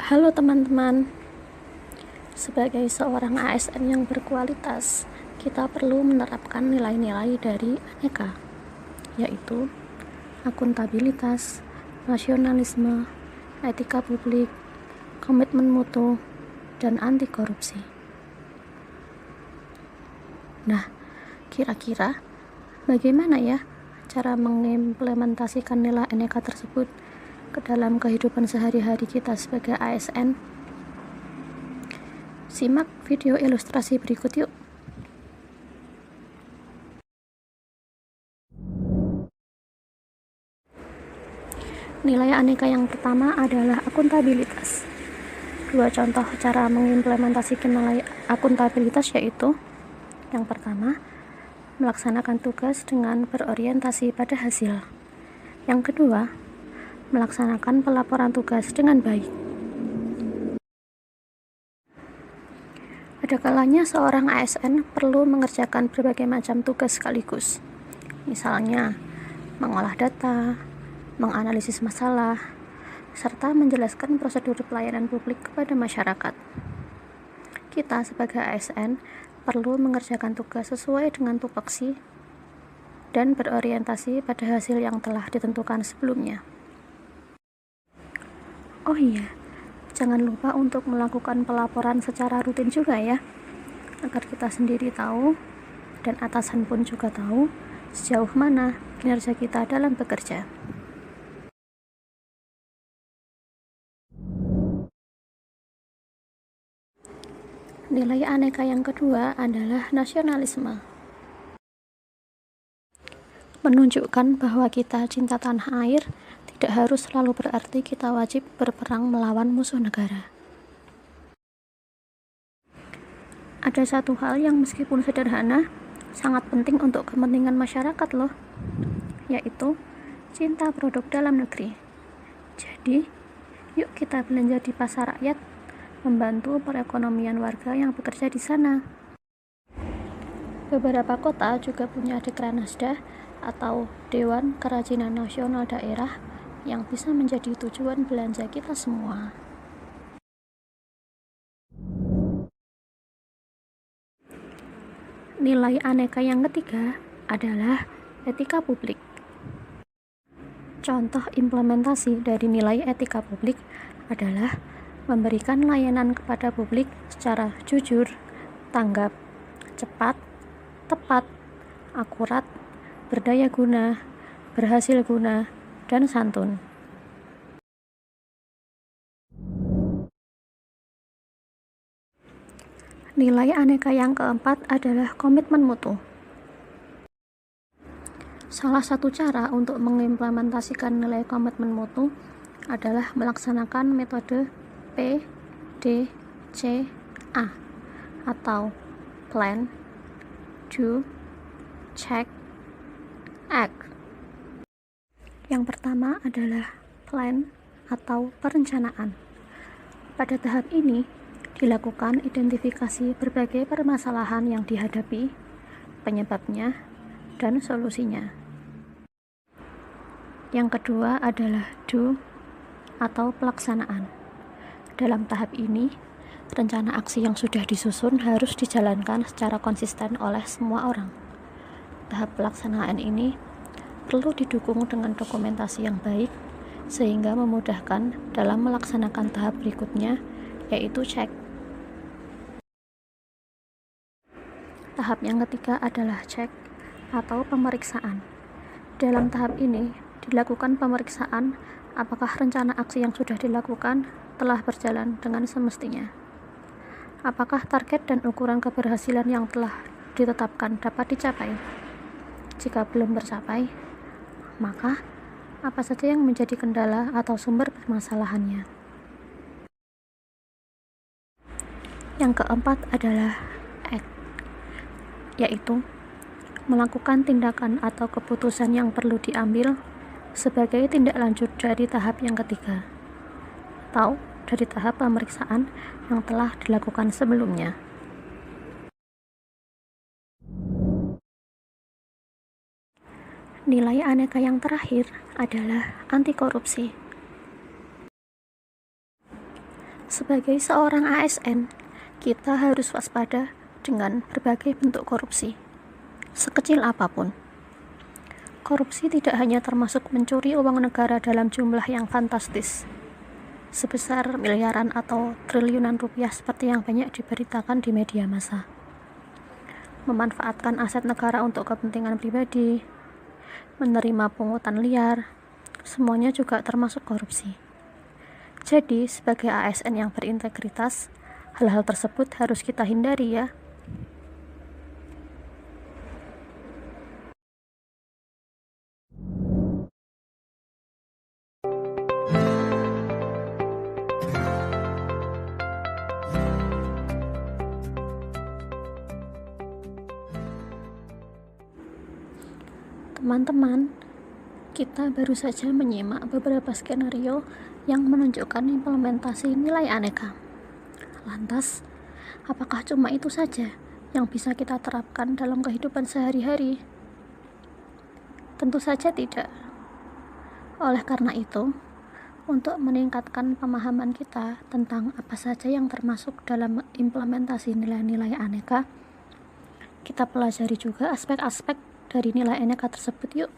Halo teman-teman, sebagai seorang ASN yang berkualitas, kita perlu menerapkan nilai-nilai dari Aneka, yaitu akuntabilitas, nasionalisme, etika publik, komitmen mutu, dan anti korupsi. Nah, kira-kira bagaimana ya cara mengimplementasikan nilai Aneka tersebut ke dalam kehidupan sehari-hari kita sebagai ASN? Simak video ilustrasi berikut yuk. Nilai Aneka yang pertama adalah akuntabilitas. Dua contoh cara mengimplementasikan nilai akuntabilitas yaitu: yang pertama, melaksanakan tugas dengan berorientasi pada hasil. Yang kedua, melaksanakan pelaporan tugas dengan baik. Ada kalanya seorang ASN perlu mengerjakan berbagai macam tugas sekaligus. Misalnya, mengolah data, menganalisis masalah, serta menjelaskan prosedur pelayanan publik kepada masyarakat. Kita sebagai ASN perlu mengerjakan tugas sesuai dengan tupoksi dan berorientasi pada hasil yang telah ditentukan sebelumnya. Oh iya, jangan lupa untuk melakukan pelaporan secara rutin juga ya, agar kita sendiri tahu dan atasan pun juga tahu sejauh mana kinerja kita dalam bekerja. Nilai Aneka yang kedua adalah nasionalisme. Menunjukkan bahwa kita cinta tanah air tidak harus selalu berarti kita wajib berperang melawan musuh negara. Ada satu hal yang meskipun sederhana, sangat penting untuk kepentingan masyarakat loh, yaitu cinta produk dalam negeri. Jadi, yuk kita belanja di pasar rakyat, membantu perekonomian warga yang bekerja di sana. Beberapa kota juga punya Dekranasda atau Dewan Kerajinan Nasional Daerah yang bisa menjadi tujuan belanja kita semua. Nilai Aneka yang ketiga adalah etika publik. Contoh implementasi dari nilai etika publik adalah memberikan layanan kepada publik secara jujur, tanggap, cepat, tepat, akurat, berdaya guna, berhasil guna, dan santun. Nilai Aneka yang keempat adalah komitmen mutu. Salah satu cara untuk mengimplementasikan nilai komitmen mutu adalah melaksanakan metode PDCA atau Plan, Do, Check, Act. Yang pertama adalah plan atau perencanaan. Pada tahap ini dilakukan identifikasi berbagai permasalahan yang dihadapi, penyebabnya, dan solusinya. Yang kedua adalah Do atau pelaksanaan. Dalam tahap ini, rencana aksi yang sudah disusun harus dijalankan secara konsisten oleh semua orang. Tahap pelaksanaan ini perlu didukung dengan dokumentasi yang baik, sehingga memudahkan dalam melaksanakan tahap berikutnya, yaitu cek. Tahap yang ketiga adalah cek atau pemeriksaan. Dalam tahap ini dilakukan pemeriksaan apakah rencana aksi yang sudah dilakukan telah berjalan dengan semestinya. Apakah target dan ukuran keberhasilan yang telah ditetapkan dapat dicapai? Jika belum tercapai, maka apa saja yang menjadi kendala atau sumber permasalahannya? Yang keempat adalah act, yaitu melakukan tindakan atau keputusan yang perlu diambil sebagai tindak lanjut dari tahap yang ketiga atau dari tahap pemeriksaan yang telah dilakukan sebelumnya. Nilai Aneka yang terakhir adalah anti korupsi. Sebagai seorang ASN, kita harus waspada dengan berbagai bentuk korupsi, sekecil apapun. Korupsi tidak hanya termasuk mencuri uang negara dalam jumlah yang fantastis, sebesar miliaran atau triliunan rupiah seperti yang banyak diberitakan di media massa. Memanfaatkan aset negara untuk kepentingan pribadi, menerima pungutan liar, semuanya juga termasuk korupsi. Jadi, sebagai ASN yang berintegritas, hal-hal tersebut harus kita hindari ya. Teman-teman, kita baru saja menyimak beberapa skenario yang menunjukkan implementasi nilai aneka. Lantas, apakah cuma itu saja yang bisa kita terapkan dalam kehidupan sehari-hari? Tentu saja tidak. Oleh karena itu, untuk meningkatkan pemahaman kita tentang apa saja yang termasuk dalam implementasi nilai-nilai aneka, kita pelajari juga aspek-aspek dari nilai aneka tersebut yuk.